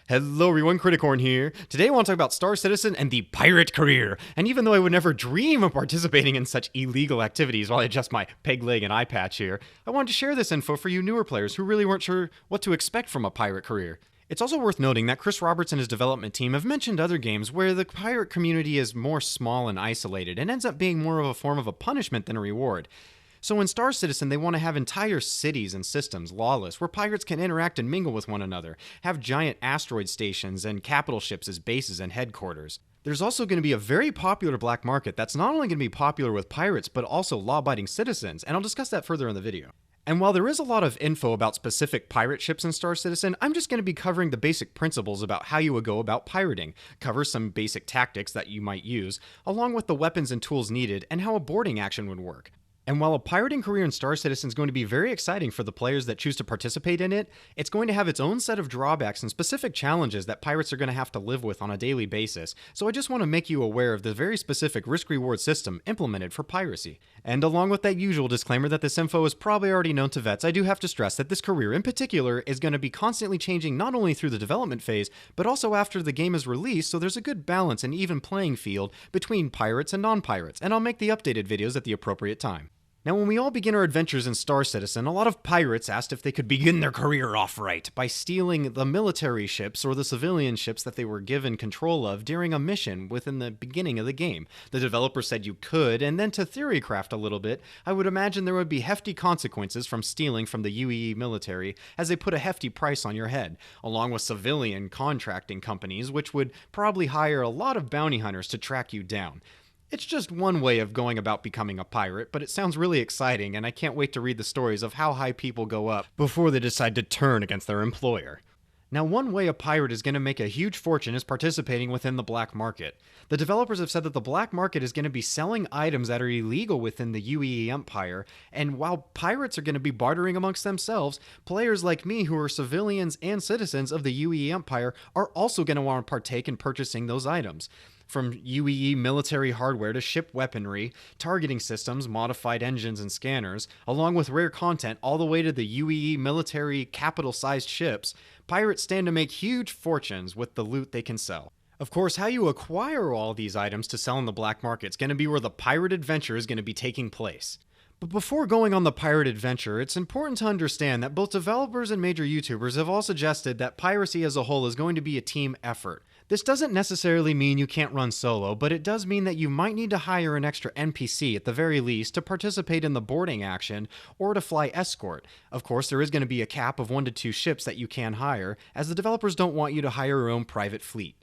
Hello everyone, Criticorn here. Today I want to talk about Star Citizen and the pirate career. And even though I would never dream of participating in such illegal activities while I adjust my peg leg and eye patch here, I wanted to share this info for you newer players who really weren't sure what to expect from a pirate career. It's also worth noting that Chris Roberts and his development team have mentioned other games where the pirate community is more small and isolated and ends up being more of a form of a punishment than a reward. So in Star Citizen, they want to have entire cities and systems lawless, where pirates can interact and mingle with one another, have giant asteroid stations and capital ships as bases and headquarters. There's also going to be a very popular black market that's not only going to be popular with pirates, but also law-abiding citizens, and I'll discuss that further in the video. And while there is a lot of info about specific pirate ships in Star Citizen, I'm just going to be covering the basic principles about how you would go about pirating, cover some basic tactics that you might use, along with the weapons and tools needed, and how a boarding action would work. And while a pirating career in Star Citizen is going to be very exciting for the players that choose to participate in it, it's going to have its own set of drawbacks and specific challenges that pirates are going to have to live with on a daily basis, so I just want to make you aware of the very specific risk-reward system implemented for piracy. And along with that usual disclaimer that this info is probably already known to vets, I do have to stress that this career in particular is going to be constantly changing not only through the development phase, but also after the game is released, so there's a good balance and even playing field between pirates and non-pirates, and I'll make the updated videos at the appropriate time. Now, when we all begin our adventures in Star Citizen, a lot of pirates asked if they could begin their career off right by stealing the military ships or the civilian ships that they were given control of during a mission within the beginning of the game. The developer said you could, and then to theorycraft a little bit, I would imagine there would be hefty consequences from stealing from the UEE military as they put a hefty price on your head, along with civilian contracting companies which would probably hire a lot of bounty hunters to track you down. It's just one way of going about becoming a pirate, but it sounds really exciting, and I can't wait to read the stories of how high people go up before they decide to turn against their employer. Now, one way a pirate is going to make a huge fortune is participating within the black market. The developers have said that the black market is going to be selling items that are illegal within the UEE Empire, and while pirates are going to be bartering amongst themselves, players like me who are civilians and citizens of the UEE Empire are also going to want to partake in purchasing those items. From UEE military hardware to ship weaponry, targeting systems, modified engines and scanners, along with rare content all the way to the UEE military capital-sized ships, pirates stand to make huge fortunes with the loot they can sell. Of course, how you acquire all these items to sell in the black market is going to be where the pirate adventure is going to be taking place. But before going on the pirate adventure, it's important to understand that both developers and major YouTubers have all suggested that piracy as a whole is going to be a team effort. This doesn't necessarily mean you can't run solo, but it does mean that you might need to hire an extra NPC at the very least to participate in the boarding action or to fly escort. Of course, there is going to be a cap of 1 to 2 ships that you can hire, as the developers don't want you to hire your own private fleet.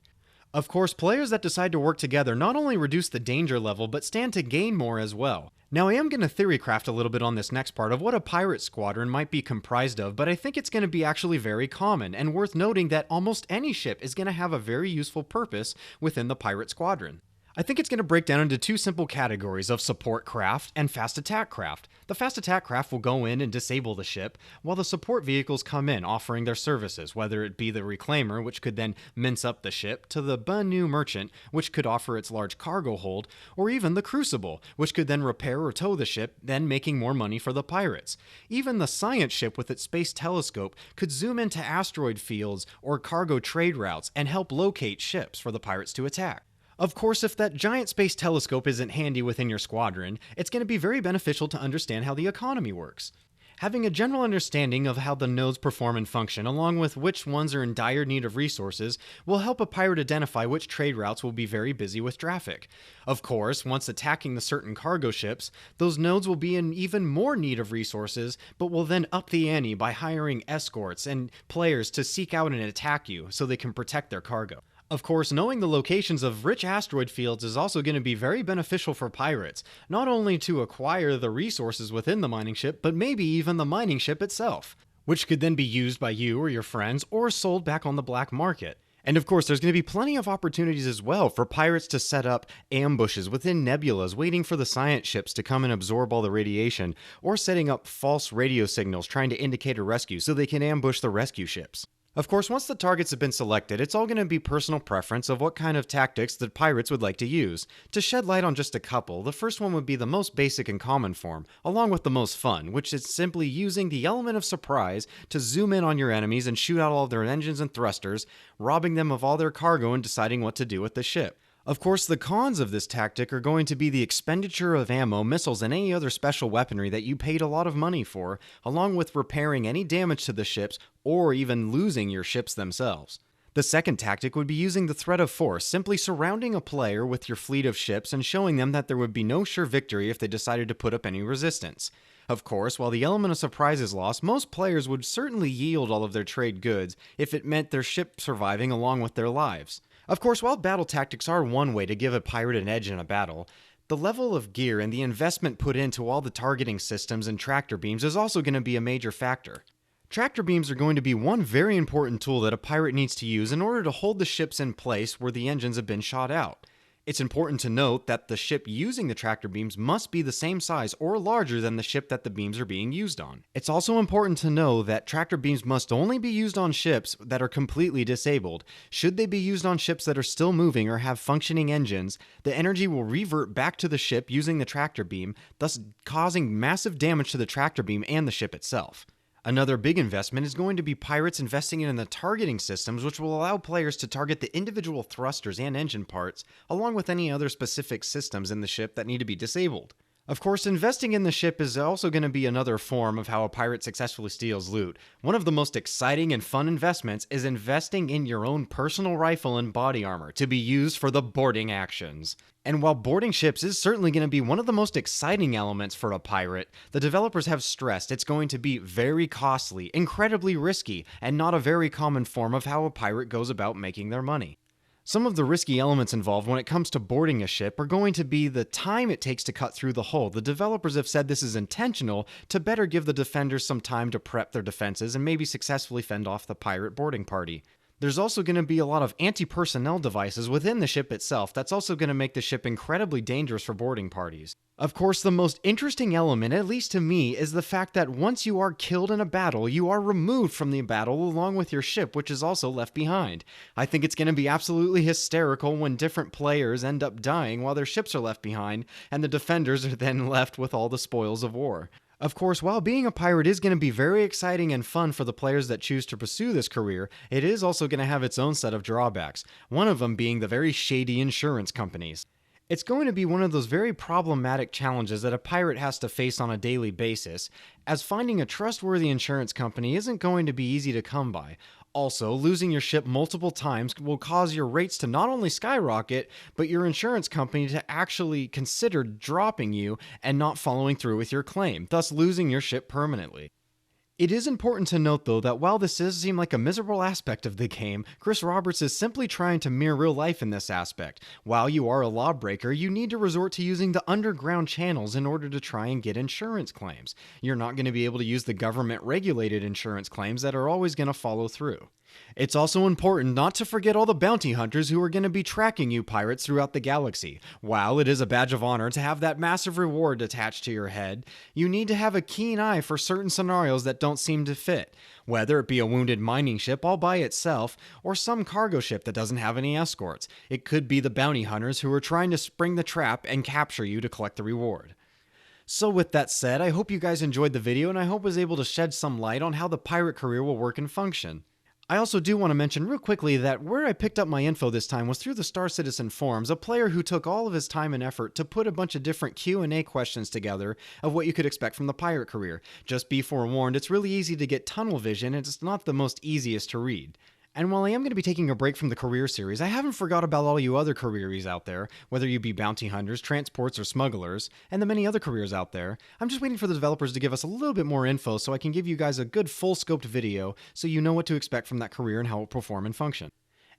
Of course, players that decide to work together not only reduce the danger level, but stand to gain more as well. Now, I am going to theorycraft a little bit on this next part of what a pirate squadron might be comprised of, but I think it's going to be actually very common, and worth noting that almost any ship is going to have a very useful purpose within the pirate squadron. I think it's going to break down into 2 simple categories of support craft and fast attack craft. The fast attack craft will go in and disable the ship, while the support vehicles come in offering their services, whether it be the reclaimer, which could then mince up the ship, to the Banu merchant, which could offer its large cargo hold, or even the crucible, which could then repair or tow the ship, then making more money for the pirates. Even the science ship with its space telescope could zoom into asteroid fields or cargo trade routes and help locate ships for the pirates to attack. Of course, if that giant space telescope isn't handy within your squadron, it's going to be very beneficial to understand how the economy works. Having a general understanding of how the nodes perform and function, along with which ones are in dire need of resources, will help a pirate identify which trade routes will be very busy with traffic. Of course, once attacking the certain cargo ships, those nodes will be in even more need of resources, but will then up the ante by hiring escorts and players to seek out and attack you so they can protect their cargo. Of course, knowing the locations of rich asteroid fields is also going to be very beneficial for pirates, not only to acquire the resources within the mining ship, but maybe even the mining ship itself, which could then be used by you or your friends or sold back on the black market. And of course, there's going to be plenty of opportunities as well for pirates to set up ambushes within nebulas, waiting for the science ships to come and absorb all the radiation, or setting up false radio signals trying to indicate a rescue so they can ambush the rescue ships. Of course, once the targets have been selected, it's all going to be personal preference of what kind of tactics the pirates would like to use. To shed light on just a couple, the first one would be the most basic and common form, along with the most fun, which is simply using the element of surprise to zoom in on your enemies and shoot out all of their engines and thrusters, robbing them of all their cargo and deciding what to do with the ship. Of course, the cons of this tactic are going to be the expenditure of ammo, missiles, and any other special weaponry that you paid a lot of money for, along with repairing any damage to the ships or even losing your ships themselves. The second tactic would be using the threat of force, simply surrounding a player with your fleet of ships and showing them that there would be no sure victory if they decided to put up any resistance. Of course, while the element of surprise is lost, most players would certainly yield all of their trade goods if it meant their ship surviving along with their lives. Of course, while battle tactics are one way to give a pirate an edge in a battle, the level of gear and the investment put into all the targeting systems and tractor beams is also going to be a major factor. Tractor beams are going to be one very important tool that a pirate needs to use in order to hold the ships in place where the engines have been shot out. It's important to note that the ship using the tractor beams must be the same size or larger than the ship that the beams are being used on. It's also important to know that tractor beams must only be used on ships that are completely disabled. Should they be used on ships that are still moving or have functioning engines, the energy will revert back to the ship using the tractor beam, thus causing massive damage to the tractor beam and the ship itself. Another big investment is going to be pirates investing in the targeting systems, which will allow players to target the individual thrusters and engine parts, along with any other specific systems in the ship that need to be disabled. Of course, investing in the ship is also going to be another form of how a pirate successfully steals loot. One of the most exciting and fun investments is investing in your own personal rifle and body armor to be used for the boarding actions. And while boarding ships is certainly going to be one of the most exciting elements for a pirate, the developers have stressed it's going to be very costly, incredibly risky, and not a very common form of how a pirate goes about making their money. Some of the risky elements involved when it comes to boarding a ship are going to be the time it takes to cut through the hull. The developers have said this is intentional to better give the defenders some time to prep their defenses and maybe successfully fend off the pirate boarding party. There's also going to be a lot of anti-personnel devices within the ship itself that's also going to make the ship incredibly dangerous for boarding parties. Of course, the most interesting element, at least to me, is the fact that once you are killed in a battle, you are removed from the battle along with your ship, which is also left behind. I think it's going to be absolutely hysterical when different players end up dying while their ships are left behind, and the defenders are then left with all the spoils of war. Of course, while being a pirate is going to be very exciting and fun for the players that choose to pursue this career, it is also going to have its own set of drawbacks, one of them being the very shady insurance companies. It's going to be one of those very problematic challenges that a pirate has to face on a daily basis, as finding a trustworthy insurance company isn't going to be easy to come by. Also, losing your ship multiple times will cause your rates to not only skyrocket, but your insurance company to actually consider dropping you and not following through with your claim, thus losing your ship permanently. It is important to note, though, that while this does seem like a miserable aspect of the game, Chris Roberts is simply trying to mirror real life in this aspect. While you are a lawbreaker, you need to resort to using the underground channels in order to try and get insurance claims. You're not going to be able to use the government-regulated insurance claims that are always going to follow through. It's also important not to forget all the bounty hunters who are going to be tracking you pirates throughout the galaxy. While it is a badge of honor to have that massive reward attached to your head, you need to have a keen eye for certain scenarios that don't seem to fit, whether it be a wounded mining ship all by itself or some cargo ship that doesn't have any escorts. It could be the bounty hunters who are trying to spring the trap and capture you to collect the reward. So with that said, I hope you guys enjoyed the video, and I hope I was able to shed some light on how the pirate career will work and function. I also do want to mention real quickly that where I picked up my info this time was through the Star Citizen forums, a player who took all of his time and effort to put a bunch of different Q&A questions together of what you could expect from the pirate career. Just be forewarned, it's really easy to get tunnel vision, and it's not the most easiest to read. And while I am going to be taking a break from the career series, I haven't forgot about all you other careers out there, whether you be bounty hunters, transports, or smugglers, and the many other careers out there. I'm just waiting for the developers to give us a little bit more info so I can give you guys a good full-scoped video so you know what to expect from that career and how it will perform and function.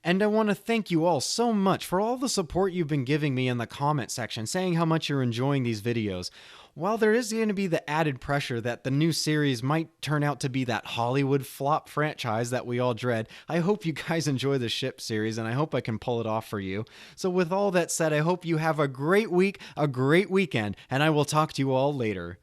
And I want to thank you all so much for all the support you've been giving me in the comment section, saying how much you're enjoying these videos. While there is going to be the added pressure that the new series might turn out to be that Hollywood flop franchise that we all dread, I hope you guys enjoy the ship series, and I hope I can pull it off for you. So with all that said, I hope you have a great week, a great weekend, and I will talk to you all later.